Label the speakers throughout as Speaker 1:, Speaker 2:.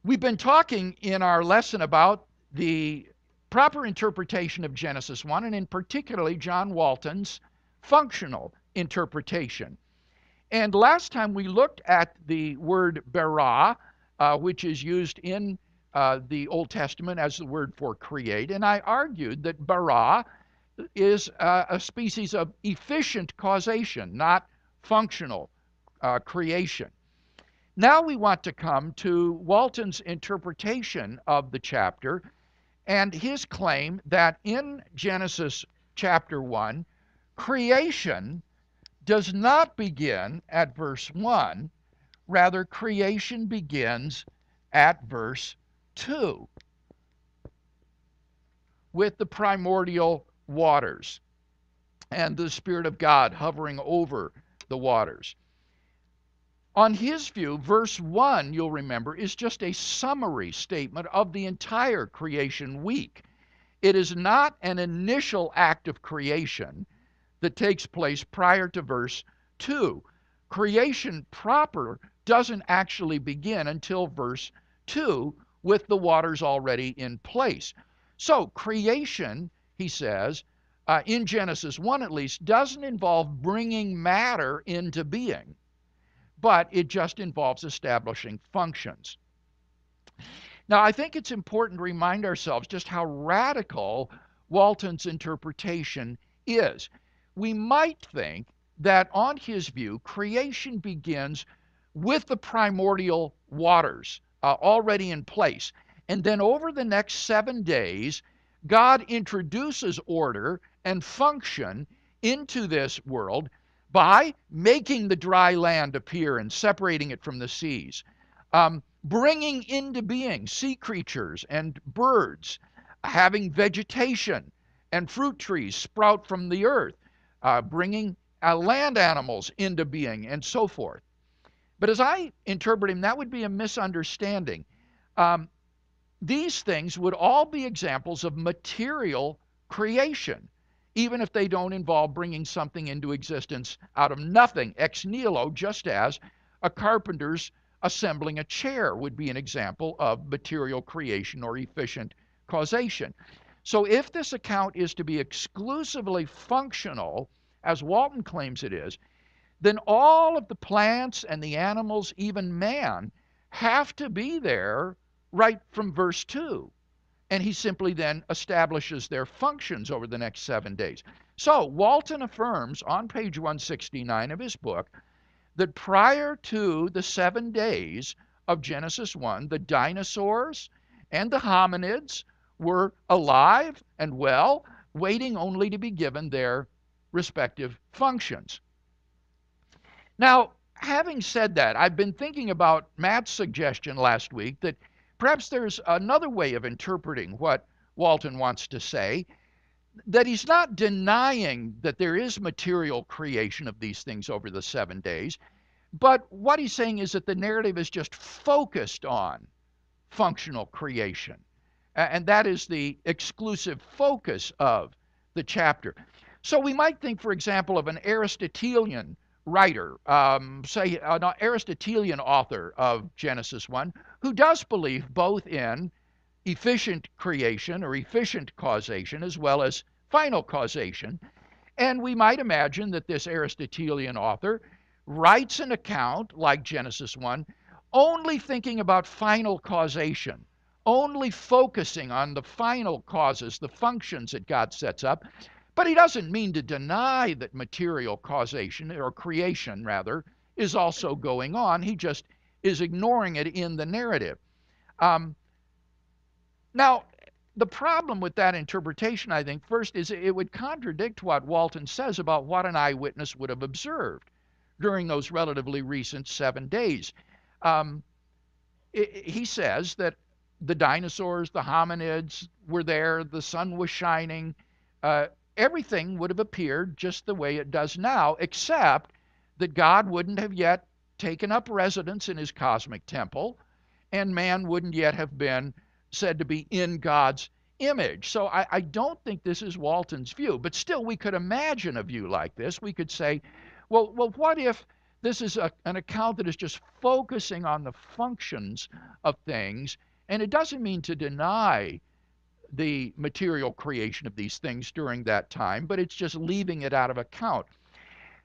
Speaker 1: We've been talking in our lesson about the proper interpretation of Genesis 1, and in particularly John Walton's functional interpretation. And last time we looked at the word bara, which is used in the Old Testament as the word for create, and I argued that bara is a species of efficient causation, not functional creation. Now we want to come to Walton's interpretation of the chapter and his claim that in Genesis chapter 1, creation does not begin at verse 1, rather creation begins at verse 2 with the primordial waters and the Spirit of God hovering over the waters. On his view, verse 1, you'll remember, is just a summary statement of the entire creation week. It is not an initial act of creation that takes place prior to verse 2. Creation proper doesn't actually begin until verse 2 with the waters already in place. So creation, he says, in Genesis 1 at least, doesn't involve bringing matter into being, but it just involves establishing functions. Now, I think it's important to remind ourselves just how radical Walton's interpretation is. We might think that, on his view, creation begins with the primordial waters already in place. And then over the next 7 days, God introduces order and function into this world by making the dry land appear and separating it from the seas, bringing into being sea creatures and birds, having vegetation and fruit trees sprout from the earth, bringing land animals into being, and so forth. But as I interpret him, that would be a misunderstanding. These things would all be examples of material creation, even if they don't involve bringing something into existence out of nothing, ex nihilo, just as a carpenter's assembling a chair would be an example of material creation or efficient causation. So if this account is to be exclusively functional, as Walton claims it is, then all of the plants and the animals, even man, have to be there right from verse 2. And he simply then establishes their functions over the next 7 days. So Walton affirms on page 169 of his book that prior to the 7 days of Genesis 1, the dinosaurs and the hominids were alive and well, waiting only to be given their respective functions. Now, having said that, I've been thinking about Matt's suggestion last week that perhaps there's another way of interpreting what Walton wants to say, that he's not denying that there is material creation of these things over the 7 days, but what he's saying is that the narrative is just focused on functional creation. And that is the exclusive focus of the chapter. So we might think, for example, of an Aristotelian writer, say an Aristotelian author of Genesis 1, who does believe both in efficient creation or efficient causation as well as final causation. And we might imagine that this Aristotelian author writes an account like Genesis 1, only thinking about final causation, only focusing on the final causes, the functions that God sets up. But he doesn't mean to deny that material causation, or creation rather, is also going on. He just is ignoring it in the narrative. Now, the problem with that interpretation, I think, first is it would contradict what Walton says about what an eyewitness would have observed during those relatively recent 7 days. He says that the dinosaurs, the hominids were there, the sun was shining, everything would have appeared just the way it does now, except that God wouldn't have yet taken up residence in his cosmic temple, and man wouldn't yet have been said to be in God's image. So I don't think this is Walton's view, but still we could imagine a view like this. We could say, well, what if this is an account that is just focusing on the functions of things, and it doesn't mean to deny the material creation of these things during that time, but it's just leaving it out of account.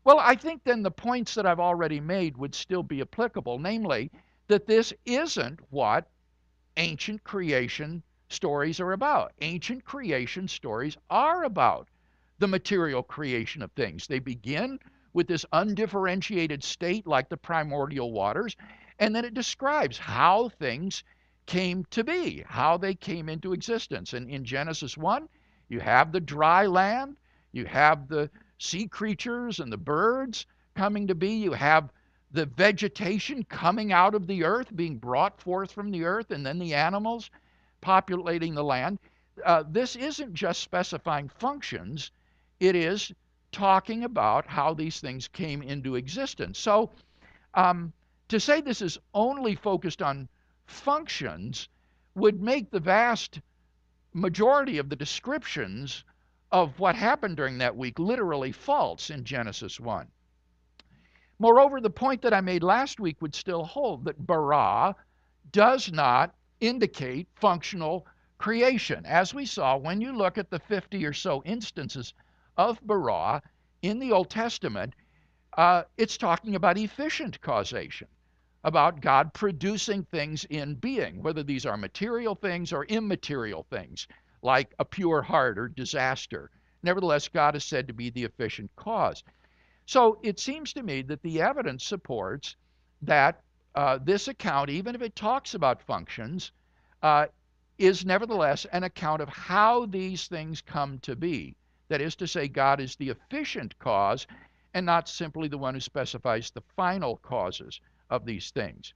Speaker 1: Well, I think then the points that I've already made would still be applicable, namely that this isn't what ancient creation stories are about. Ancient creation stories are about the material creation of things. They begin with this undifferentiated state like the primordial waters, and then it describes how things came to be, how they came into existence. And in Genesis 1, you have the dry land, you have the sea creatures and the birds coming to be, you have the vegetation coming out of the earth, being brought forth from the earth, and then the animals populating the land. This isn't just specifying functions, it is talking about how these things came into existence. So to say this is only focused on functions would make the vast majority of the descriptions of what happened during that week literally false in Genesis 1. Moreover, the point that I made last week would still hold, that bara does not indicate functional creation. As we saw, when you look at the 50 or so instances of bara in the Old Testament, it's talking about efficient causation, about God producing things in being, whether these are material things or immaterial things, like a pure heart or disaster. Nevertheless, God is said to be the efficient cause. So it seems to me that the evidence supports that this account, even if it talks about functions, is nevertheless an account of how these things come to be. That is to say, God is the efficient cause and not simply the one who specifies the final causes of these things.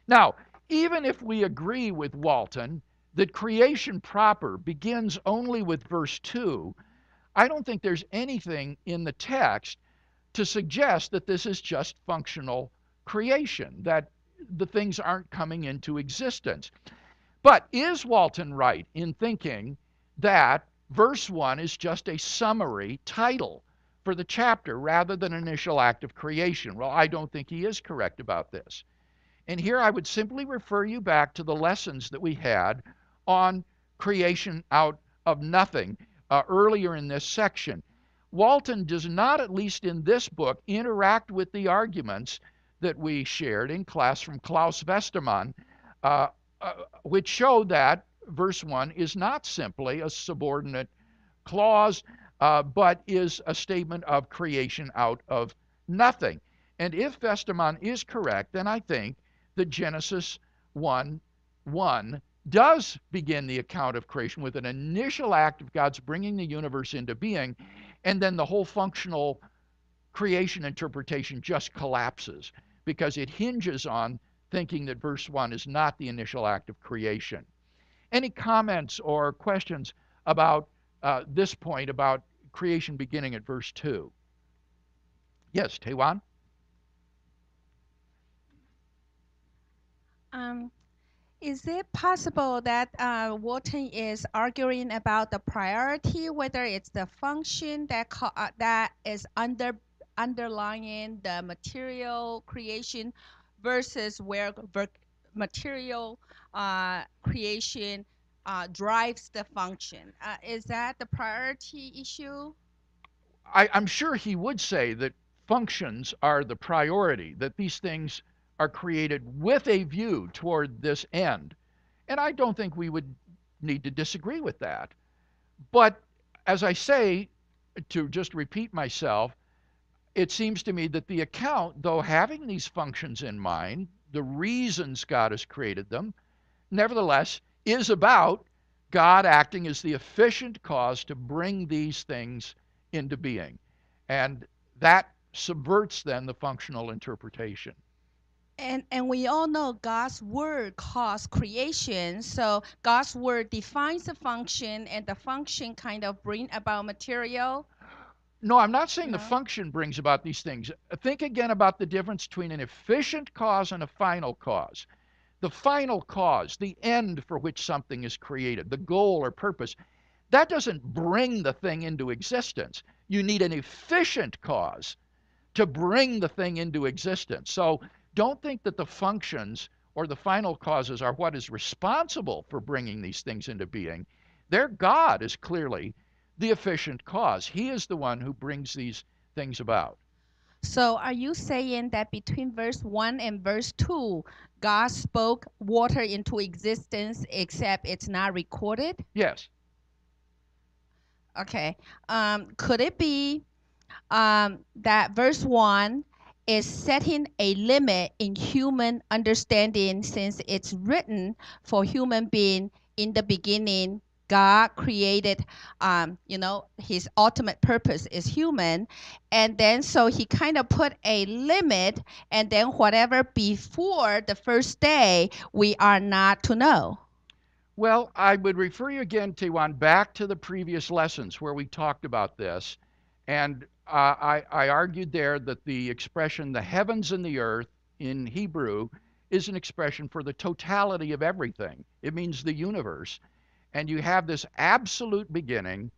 Speaker 1: Now, even if we agree with Walton that creation proper begins only with verse 2, I don't think there's anything in the text to suggest that this is just functional creation, that the things aren't coming into existence. But is Walton right in thinking that verse 1 is just a summary title for the chapter rather than an initial act of creation? Well, I don't think he is correct about this. And here I would simply refer you back to the lessons that we had on creation out of nothing earlier in this section. Walton does not, at least in this book, interact with the arguments that we shared in class from Klaus Westermann, which show that verse 1 is not simply a subordinate clause, but is a statement of creation out of nothing. And if Westermann is correct, then I think that Genesis 1:1 does begin the account of creation with an initial act of God's bringing the universe into being, and then the whole functional creation interpretation just collapses because it hinges on thinking that verse 1 is not the initial act of creation. Any comments or questions about this point about creation beginning at verse 2? Yes, Taewan?
Speaker 2: Is it possible that Walton is arguing about the priority, whether it's the function that is underlying the material creation versus where material creation drives the function? Is that the priority issue?
Speaker 1: I'm sure he would say that functions are the priority, that these things are created with a view toward this end. And I don't think we would need to disagree with that. But as I say, to just repeat myself, it seems to me that the account, though having these functions in mind, the reasons God has created them, nevertheless is about God acting as the efficient cause to bring these things into being. And that subverts then the functional interpretation.
Speaker 2: And we all know God's word caused creation. So God's word defines the function, and the function kind of bring about material.
Speaker 1: No, I'm not saying the
Speaker 2: No.
Speaker 1: function brings about these things. Think again about the difference between an efficient cause and a final cause. The final cause, the end for which something is created, the goal or purpose, that doesn't bring the thing into existence. You need an efficient cause to bring the thing into existence. So don't think that the functions or the final causes are what is responsible for bringing these things into being. Their God is clearly the efficient cause. He is the one who brings these things about.
Speaker 2: So are you saying that between verse 1 and verse 2, God spoke water into existence, except it's not recorded?
Speaker 1: Yes.
Speaker 2: Okay. Could it be that verse 1 is setting a limit in human understanding, since it's written for human being? In the beginning, God created, his ultimate purpose is human. And then so he kind of put a limit, and then whatever before the first day, we are not to know.
Speaker 1: Well, I would refer you again, Tiwan, back to the previous lessons where we talked about this. And I argued there that the expression the heavens and the earth in Hebrew is an expression for the totality of everything. It means the universe. And you have this absolute beginning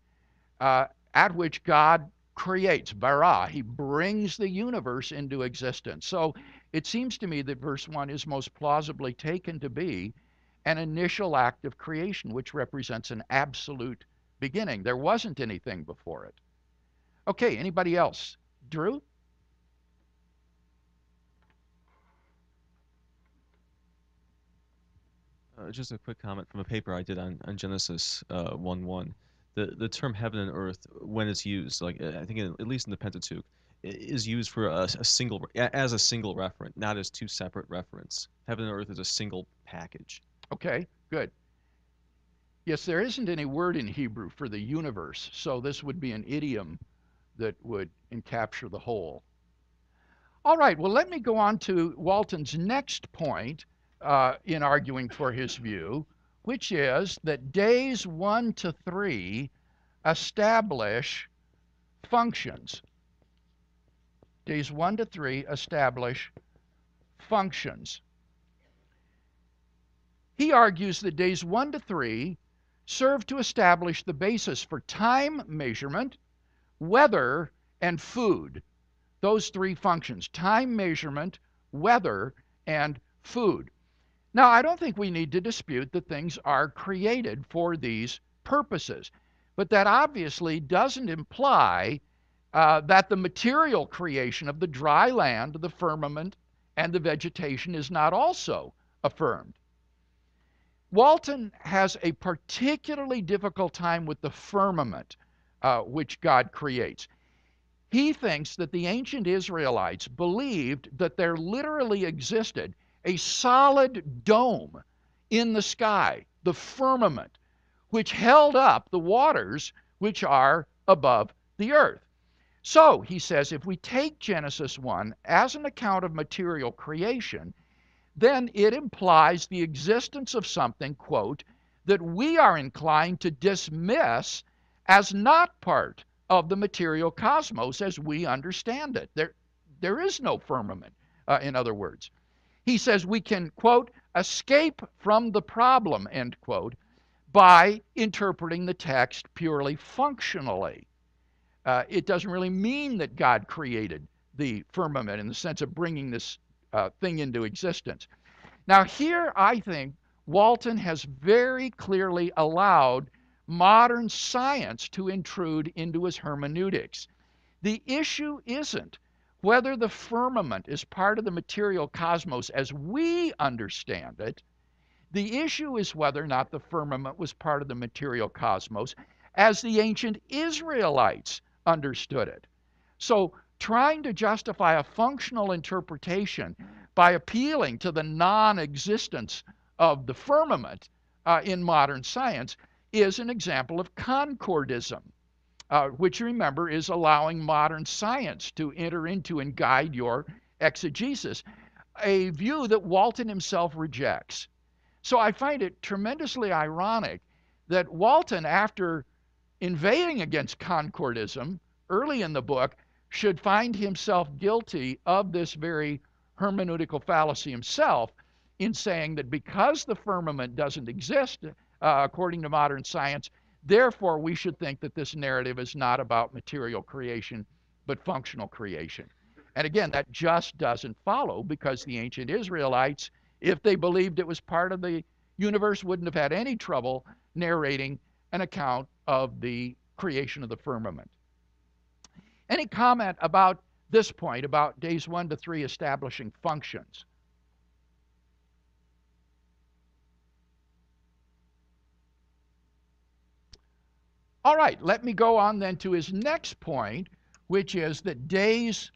Speaker 1: at which God creates, bara. He brings the universe into existence. So it seems to me that verse 1 is most plausibly taken to be an initial act of creation, which represents an absolute beginning. There wasn't anything before it. Okay, anybody else? Drew?
Speaker 3: Just a quick comment from a paper I did on Genesis 1:1. The term heaven and earth, when it's used, like I think at least in the Pentateuch, is used for as a single referent, not as two separate referents. Heaven and earth is a single package.
Speaker 1: Okay, good. Yes, there isn't any word in Hebrew for the universe, so this would be an idiom that would encapture the whole. All right, well, let me go on to Walton's next point in arguing for his view, which is that days 1 to 3 establish functions. Days 1 to 3 establish functions. He argues that days 1 to 3 serve to establish the basis for time measurement, weather, and food. Those three functions: time measurement, weather, and food. Now, I don't think we need to dispute that things are created for these purposes, but that obviously doesn't imply that the material creation of the dry land, the firmament, and the vegetation is not also affirmed. Walton has a particularly difficult time with the firmament which God creates. He thinks that the ancient Israelites believed that there literally existed a solid dome in the sky, the firmament, which held up the waters which are above the earth. So, he says, if we take Genesis 1 as an account of material creation, then it implies the existence of something, quote, that we are inclined to dismiss as not part of the material cosmos as we understand it. There is no firmament, in other words. He says we can, quote, escape from the problem, end quote, by interpreting the text purely functionally. It doesn't really mean that God created the firmament in the sense of bringing this thing into existence. Now here, I think, Walton has very clearly allowed modern science to intrude into his hermeneutics. The issue isn't whether the firmament is part of the material cosmos as we understand it. The issue is whether or not the firmament was part of the material cosmos as the ancient Israelites understood it. So trying to justify a functional interpretation by appealing to the non-existence of the firmament in modern science is an example of concordism, which, remember, is allowing modern science to enter into and guide your exegesis. a view that Walton himself rejects. So I find it tremendously ironic that Walton, after invading against Concordism early in the book, should find himself guilty of this very hermeneutical fallacy himself in saying that because the firmament doesn't exist according to modern science, therefore we should think that this narrative is not about material creation but functional creation. And again, that just doesn't follow, because the ancient Israelites, if they believed it was part of the universe, wouldn't have had any trouble narrating an account of the creation of the firmament. Any comment about this point, about days 1 to 3 establishing functions? All right, let me go on then to his next point, which is that days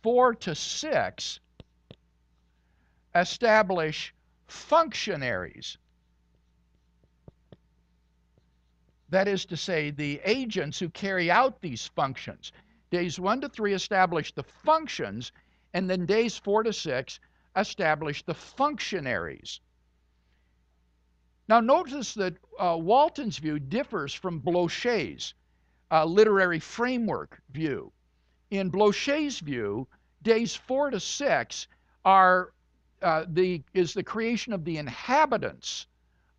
Speaker 1: 4 to 6 establish functionaries. That is to say, the agents who carry out these functions. Days 1 to 3 establish the functions, and then days 4 to 6 establish the functionaries. Now notice that Walton's view differs from Blocher's literary framework view. In Blocher's view, days 4 to 6 are is the creation of the inhabitants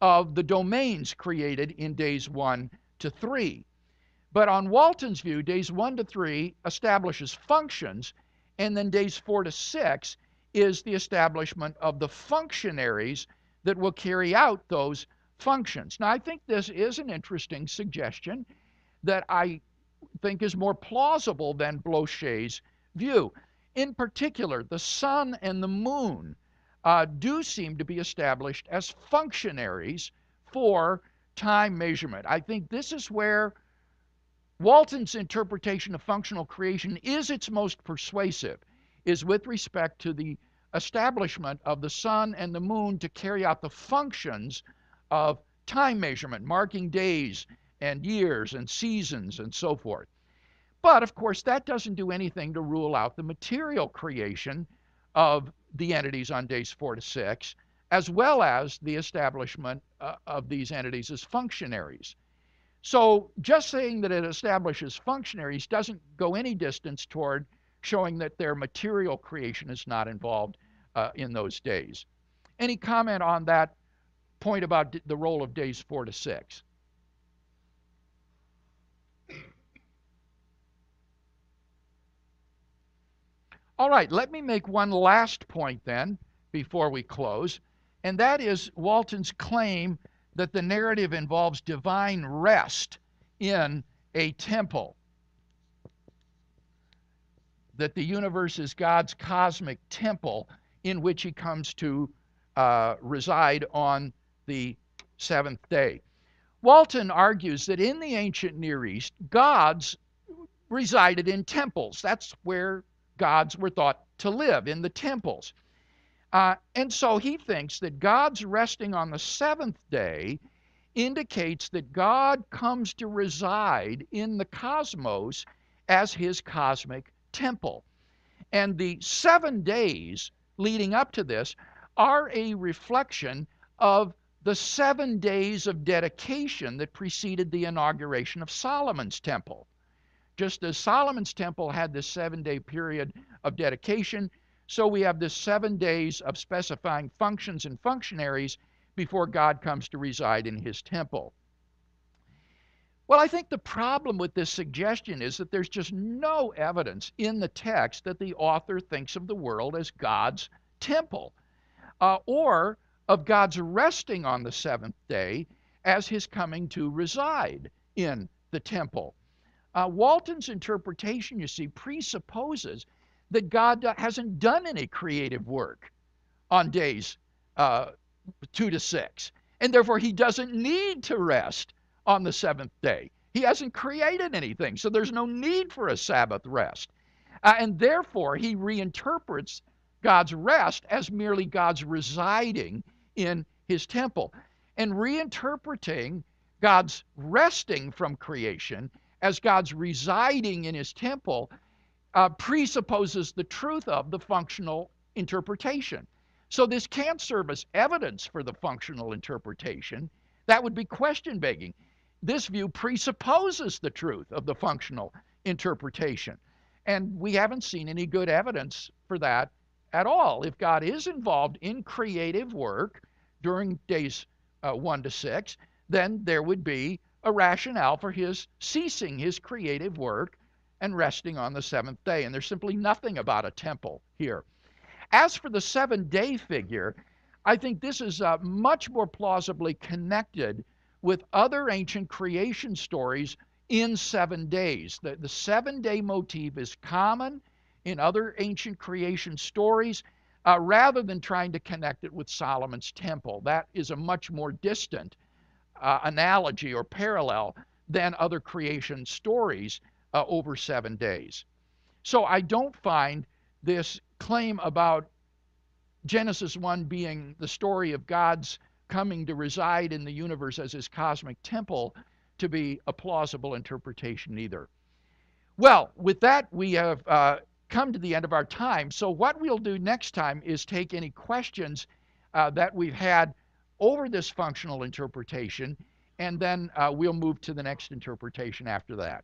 Speaker 1: of the domains created in days 1 to 3. But on Walton's view, days 1 to 3 establishes functions, and then days 4 to 6 is the establishment of the functionaries that will carry out those functions. Now, I think this is an interesting suggestion that I think is more plausible than Blocher's view. In particular, the sun and the moon do seem to be established as functionaries for time measurement. I think this is where Walton's interpretation of functional creation is its most persuasive, is with respect to the establishment of the sun and the moon to carry out the functions of time measurement, marking days and years and seasons and so forth. But of course, that doesn't do anything to rule out the material creation of the entities on days 4 to 6, as well as the establishment of these entities as functionaries. So just saying that it establishes functionaries doesn't go any distance toward showing that their material creation is not involved in those days. Any comment on that point about the role of days 4 to 6? All right, let me make one last point then before we close, and that is Walton's claim that the narrative involves divine rest in a temple, that the universe is God's cosmic temple in which he comes to reside on the seventh day. Walton argues that in the ancient Near East, gods resided in temples. That's where gods were thought to live, in the temples. And so he thinks that God's resting on the seventh day indicates that God comes to reside in the cosmos as his cosmic temple. And the 7 days leading up to this are a reflection of the 7 days of dedication that preceded the inauguration of Solomon's temple. Just as Solomon's temple had this 7-day period of dedication, so we have this 7 days of specifying functions and functionaries before God comes to reside in his temple. Well, I think the problem with this suggestion is that there's just no evidence in the text that the author thinks of the world as God's temple, or of God's resting on the seventh day as his coming to reside in the temple. Walton's interpretation, you see, presupposes that God hasn't done any creative work on days 2 to 6, and therefore he doesn't need to rest on the seventh day. He hasn't created anything, so there's no need for a Sabbath rest. And therefore, he reinterprets God's rest as merely God's residing in his temple. And reinterpreting God's resting from creation as God's residing in his temple presupposes the truth of the functional interpretation. So this can't serve as evidence for the functional interpretation. That would be question begging. This view presupposes the truth of the functional interpretation. And we haven't seen any good evidence for that at all. If God is involved in creative work during days 1 to 6, then there would be a rationale for his ceasing his creative work and resting on the seventh day. And there's simply nothing about a temple here. As for the 7-day figure, I think this is much more plausibly connected with other ancient creation stories in 7 days. The 7-day motif is common in other ancient creation stories rather than trying to connect it with Solomon's temple. That is a much more distant analogy or parallel than other creation stories over 7 days. So I don't find this claim about Genesis 1 being the story of God's coming to reside in the universe as his cosmic temple to be a plausible interpretation either. Well, with that, we have come to the end of our time. So what we'll do next time is take any questions that we've had over this functional interpretation, and then we'll move to the next interpretation after that.